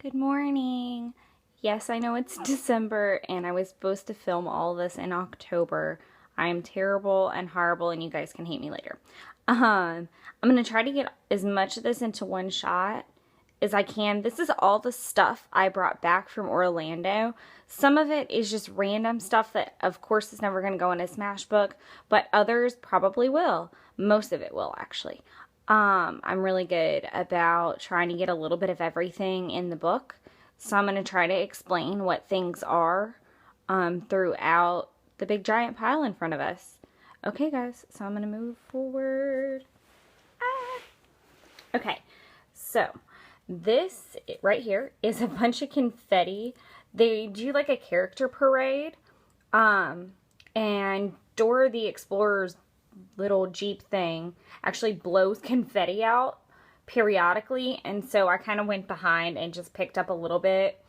Good morning. Yes, I know it's December and I was supposed to film all this in October. I am terrible and horrible and you guys can hate me later. I'm going to try to get as much of this into one shot as I can. This is all the stuff I brought back from Orlando. Some of it is just random stuff that of course is never going to go in a Smashbook, but others probably will. Most of it will actually. I'm really good about trying to get a little bit of everything in the book. So I'm going to try to explain what things are throughout the big giant pile in front of us. Okay, guys, so I'm going to move forward. Okay, so this right here is a bunch of confetti. They do like a character parade. And Dora the Explorer's little Jeep thing actually blows confetti out periodically, and so I kind of went behind and just picked up a little bit,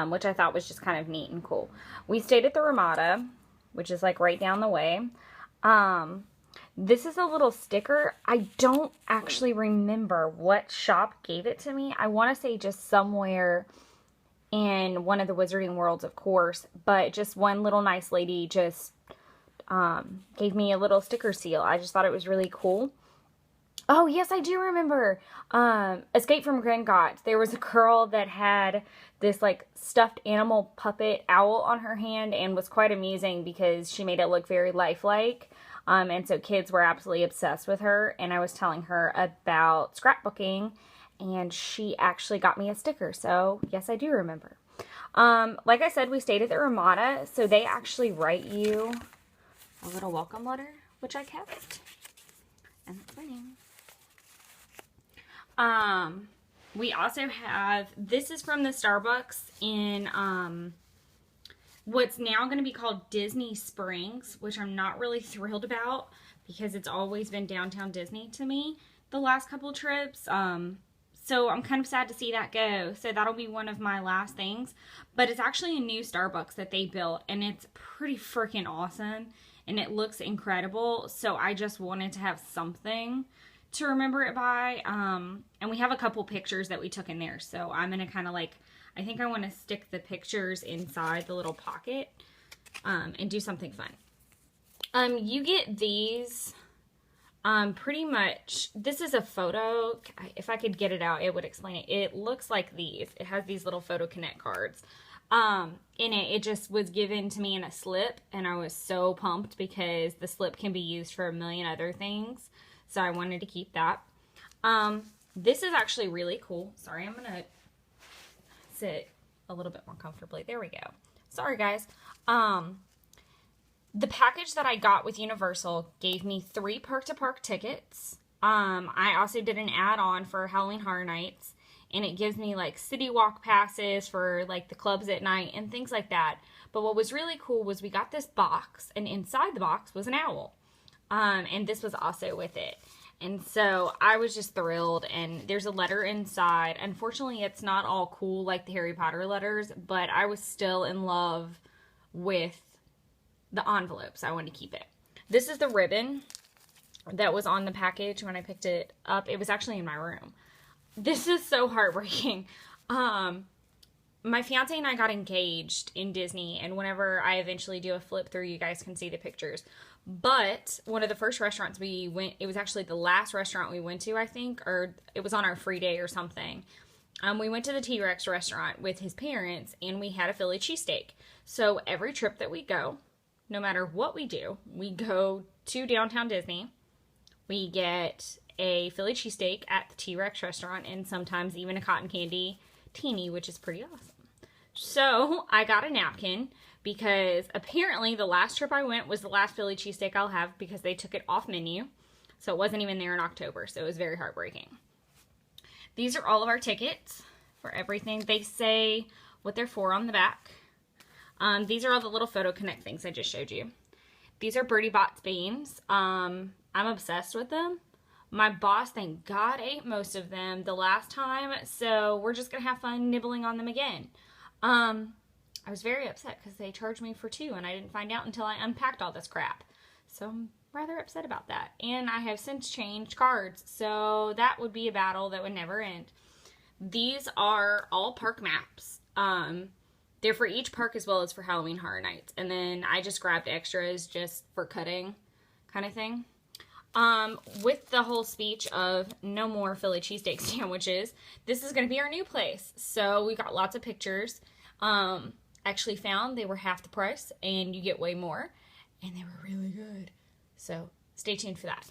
which I thought was just kind of neat and cool. We stayed at the Ramada, which is like right down the way. This is a little sticker. I don't actually remember what shop gave it to me. I want to say just somewhere in one of the Wizarding Worlds, of course, but just one little nice lady just gave me a little sticker seal. I just thought it was really cool. Oh, yes, I do remember. Escape from Gringotts. There was a girl that had this like stuffed animal puppet owl on her hand and was quite amusing because she made it look very lifelike. And so kids were absolutely obsessed with her. And I was telling her about scrapbooking and she actually got me a sticker. So yes, I do remember. Like I said, we stayed at the Ramada. So they actually write you a little welcome letter, which I kept. And that's my name. We also have, this is from the Starbucks in, what's now going to be called Disney Springs, which I'm not really thrilled about because it's always been downtown Disney to me the last couple trips. So I'm kind of sad to see that go. So that'll be one of my last things, but it's actually a new Starbucks that they built and it's pretty freaking awesome and it looks incredible. So I just wanted to have something to remember it by. And we have a couple pictures that we took in there. So I'm going to kind of like, I think I want to stick the pictures inside the little pocket and do something fun. You get these pretty much, this is a photo. If I could get it out, it would explain it. It looks like these. It has these little Photo Connect cards. In it, it just was given to me in a slip, and I was so pumped because the slip can be used for a million other things. So I wanted to keep that. This is actually really cool. Sorry, I'm going to sit a little bit more comfortably. There we go. Sorry, guys. The package that I got with Universal gave me 3 Park to Park tickets. I also did an add-on for Halloween Horror Nights, and it gives me like city walk passes for like the clubs at night and things like that. But what was really cool was we got this box, and inside the box was an owl. And this was also with it. And so I was just thrilled, and there's a letter inside. Unfortunately, it's not all cool like the Harry Potter letters, but I was still in love with the envelopes. I wanted to keep it. This is the ribbon that was on the package when I picked it up. It was actually in my room. This is so heartbreaking. My fiance and I got engaged in Disney, and whenever I eventually do a flip through, you guys can see the pictures. But one of the first restaurants we went, it was actually the last restaurant we went to, I think, or it was on our free day or something. We went to the T-Rex restaurant with his parents, and we had a Philly cheesesteak. So every trip that we go, no matter what we do, we go to downtown Disney, we get a Philly cheesesteak at the T-Rex restaurant, and sometimes even a cotton candy teeny, which is pretty awesome. So I got a napkin because apparently the last trip I went was the last Philly cheesesteak I'll have because they took it off menu. So it wasn't even there in October. So it was very heartbreaking. These are all of our tickets for everything. They say what they're for on the back. These are all the little Photo Connect things I just showed you. These are Birdie Bot's beans. I'm obsessed with them. My boss, thank God, ate most of them the last time. So we're just going to have fun nibbling on them again. I was very upset because they charged me for 2 and I didn't find out until I unpacked all this crap. So I'm rather upset about that. And I have since changed cards, so that would be a battle that would never end. These are all park maps. They're for each park as well as for Halloween Horror Nights. And then I just grabbed extras just for cutting kind of thing. With the whole speech of no more Philly cheesesteak sandwiches, this is going to be our new place. So we got lots of pictures. Actually found they were half the price and you get way more. And they were really good. So stay tuned for that.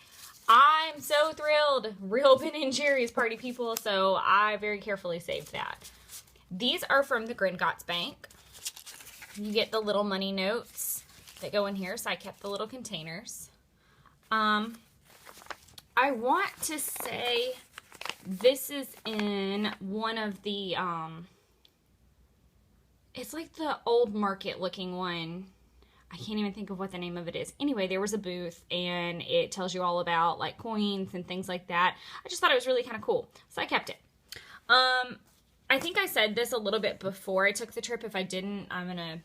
I'm so thrilled. Real Ben & Jerry's party people. So I very carefully saved that. These are from the Gringotts Bank. You get the little money notes that go in here. So I kept the little containers. I want to say this is in one of the, it's like the old market looking one. I can't even think of what the name of it is. Anyway, there was a booth and it tells you all about like coins and things like that. I just thought it was really kind of cool. So I kept it. I think I said this a little bit before I took the trip. If I didn't, I'm going to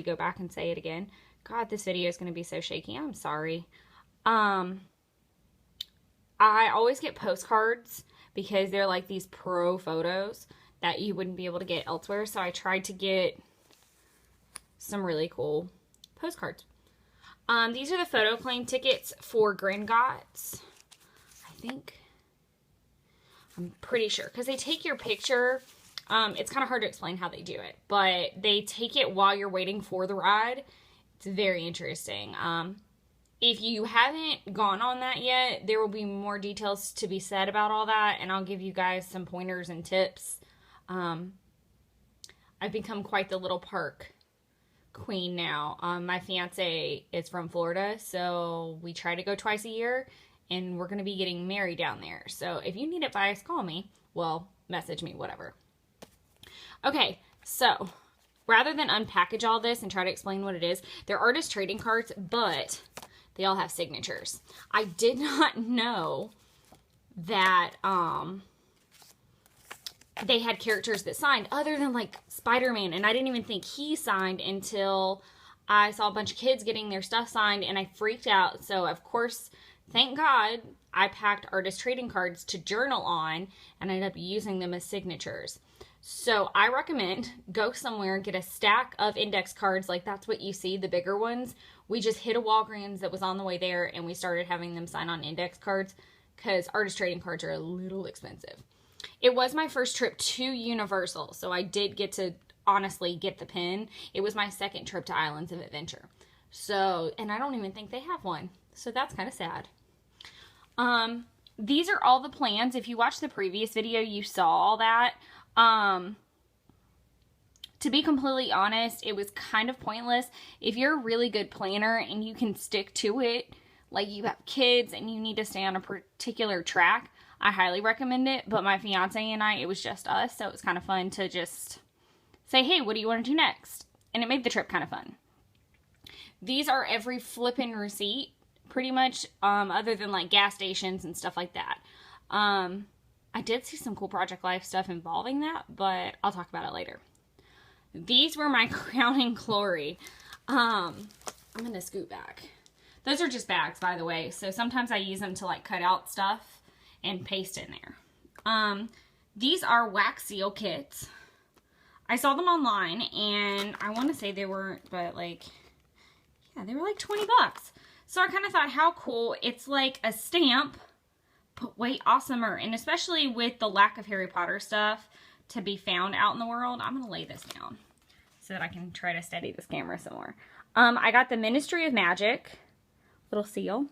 go back and say it again. God, this video is going to be so shaky. I'm sorry. I always get postcards because they're like these pro photos that you wouldn't be able to get elsewhere. So I tried to get some really cool postcards. These are the photo claim tickets for Gringotts. I'm pretty sure because they take your picture. It's kind of hard to explain how they do it, but they take it while you're waiting for the ride. It's very interesting. If you haven't gone on that yet, there will be more details to be said about all that, and I'll give you guys some pointers and tips. I've become quite the little park queen now. My fiance is from Florida, so we try to go twice a year, and we're going to be getting married down there. So if you need advice, call me. Well, message me, whatever. Okay, so rather than unpackage all this and try to explain what it is, they're artist trading cards, but they all have signatures. I did not know that they had characters that signed other than like Spider-Man, and I didn't even think he signed until I saw a bunch of kids getting their stuff signed, and I freaked out. So of course, thank God, I packed artist trading cards to journal on and ended up using them as signatures. So I recommend go somewhere and get a stack of index cards. Like that's what you see, the bigger ones. We just hit a Walgreens that was on the way there and we started having them sign on index cards because artist trading cards are a little expensive. It was my first trip to Universal, so I did get to honestly get the pin. It was my second trip to Islands of Adventure. So, and I don't even think they have one. So that's kind of sad. These are all the plans. If you watched the previous video, you saw all that. To be completely honest, it was kind of pointless. If you're a really good planner and you can stick to it, like you have kids and you need to stay on a particular track, I highly recommend it. But my fiance and I, it was just us, so it was kind of fun to just say, hey, what do you want to do next? And it made the trip kind of fun. These are every flippin' receipt, pretty much, other than like gas stations and stuff like that. I did see some cool Project Life stuff involving that, but I'll talk about it later. These were my crowning glory. I'm going to scoot back. Those are just bags, by the way. So sometimes I use them to like cut out stuff and paste in there. These are wax seal kits. I saw them online and I want to say they weren't, but like, yeah, they were like 20 bucks. So I kind of thought, how cool. It's like a stamp, but way awesomer. And especially with the lack of Harry Potter stuff to be found out in the world, I'm going to lay this down so that I can try to steady this camera some more. I got the Ministry of Magic little seal.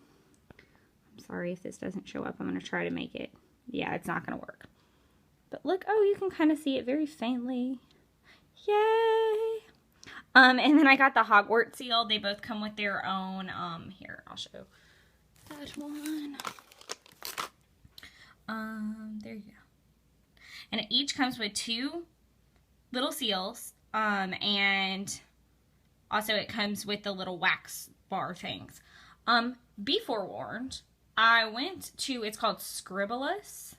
I'm sorry if this doesn't show up. I'm going to try to make it. Yeah, it's not going to work. But look, oh, you can kind of see it very faintly. Yay! And then I got the Hogwarts seal. They both come with their own, here, I'll show that one. There you go. And it each comes with 2 little seals, and also it comes with the little wax bar things. Be forewarned, I went to, it's called Scribblus.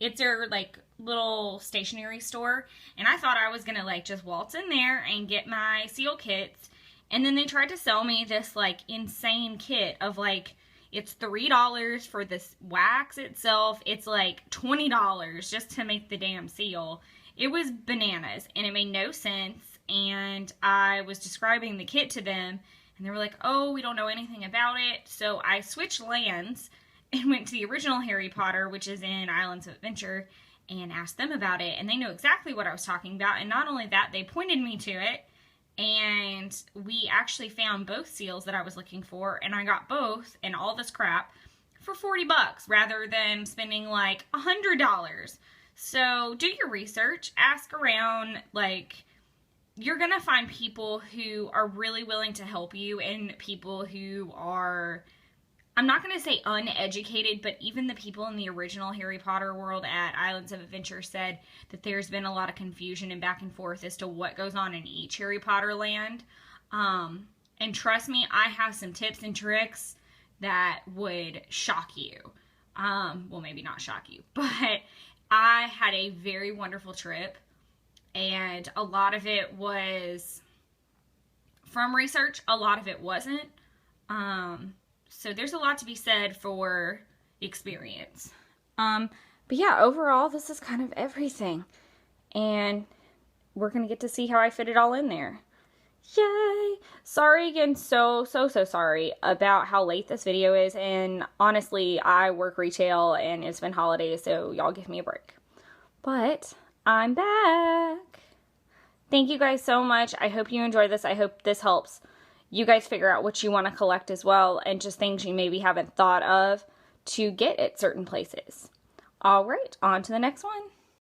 It's their, like, little stationery store, and I thought I was gonna, like, just waltz in there and get my seal kits, and then they tried to sell me this, like, insane kit of, like, It's $3 for this wax itself. It's like $20 just to make the damn seal. It was bananas, and it made no sense. And I was describing the kit to them, and they were like, oh, we don't know anything about it. So I switched lands and went to the original Harry Potter, which is in Islands of Adventure, and asked them about it. And they know exactly what I was talking about. And not only that, they pointed me to it. And we actually found both seals that I was looking for, and I got both and all this crap for $40 rather than spending like $100. So do your research, ask around. Like, you're gonna find people who are really willing to help you, and people who are, I'm not going to say uneducated, but even the people in the original Harry Potter world at Islands of Adventure said that there's been a lot of confusion and back and forth as to what goes on in each Harry Potter land. And trust me, I have some tips and tricks that would shock you. Well, maybe not shock you, but I had a very wonderful trip, and a lot of it was from research, a lot of it wasn't. So there's a lot to be said for the experience. But yeah, overall, this is kind of everything. And we're going to get to see how I fit it all in there. Yay! Sorry again, so sorry about how late this video is. And honestly, I work retail and it's been holidays, so y'all give me a break. But I'm back. Thank you guys so much. I hope you enjoyed this. I hope this helps you guys figure out what you want to collect as well, and just things you maybe haven't thought of to get at certain places. All right, on to the next one.